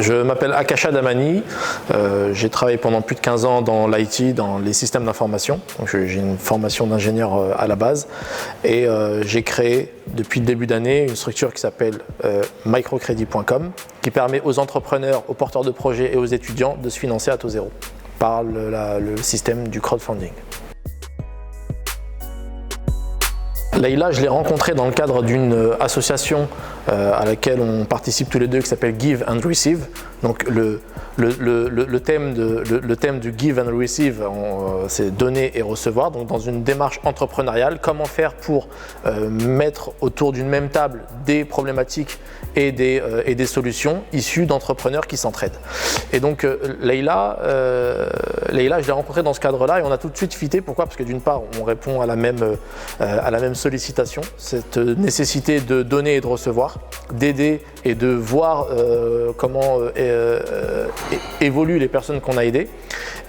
Je m'appelle Akasha Damani, j'ai travaillé pendant plus de 15 ans dans l'IT, dans les systèmes d'information. J'ai une formation d'ingénieur à la base et j'ai créé depuis le début d'année une structure qui s'appelle microcredit.com qui permet aux entrepreneurs, aux porteurs de projets et aux étudiants de se financer à taux zéro par le système du crowdfunding. Leïla, je l'ai rencontrée dans le cadre d'une association à laquelle on participe tous les deux qui s'appelle Give and Receive. Donc le thème du Give and Receive, c'est donner et recevoir. Donc dans une démarche entrepreneuriale, comment faire pour mettre autour d'une même table des problématiques et des solutions issues d'entrepreneurs qui s'entraident. Et donc Leïla, je l'ai rencontrée dans ce cadre-là et on a tout de suite fité. Pourquoi? Parce que d'une part, on répond à la même sollicitation, cette nécessité de donner et de recevoir, d'aider et de voir comment évoluent les personnes qu'on a aidées.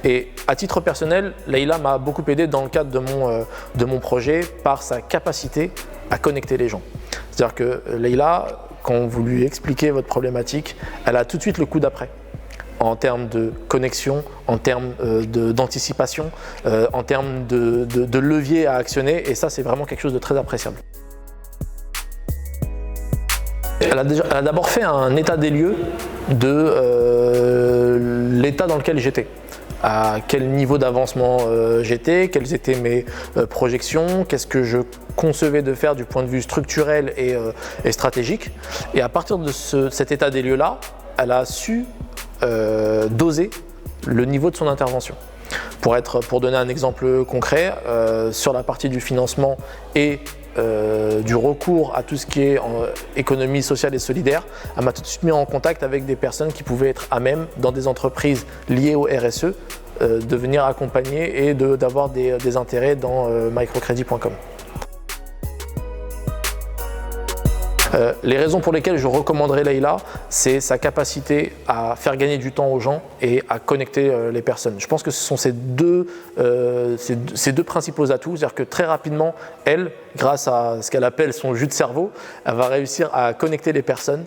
Et à titre personnel, Leïla m'a beaucoup aidé dans le cadre de mon projet par sa capacité à connecter les gens. C'est-à-dire que Leïla, quand vous lui expliquez votre problématique, elle a tout de suite le coup d'après. En termes de connexion, en termes d'anticipation, en termes de levier à actionner, et ça c'est vraiment quelque chose de très appréciable. Elle a d'abord fait un état des lieux de l'état dans lequel j'étais, à quel niveau d'avancement j'étais, quelles étaient mes projections, qu'est-ce que je concevais de faire du point de vue structurel et stratégique. Et à partir de cet état des lieux-là, elle a su doser le niveau de son intervention. Pour donner un exemple concret, sur la partie du financement et du recours à tout ce qui est économie sociale et solidaire, elle m'a tout de suite mis en contact avec des personnes qui pouvaient être à même, dans des entreprises liées au RSE, de venir accompagner et d'avoir des intérêts dans microcredit.com. Les raisons pour lesquelles je recommanderais Leïla, c'est sa capacité à faire gagner du temps aux gens et à connecter les personnes. Je pense que ce sont ces deux principaux atouts, c'est-à-dire que très rapidement, elle, grâce à ce qu'elle appelle son jus de cerveau, elle va réussir à connecter les personnes,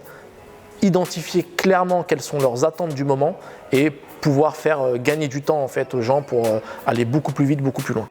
identifier clairement quelles sont leurs attentes du moment et pouvoir faire gagner du temps en fait, aux gens pour aller beaucoup plus vite, beaucoup plus loin.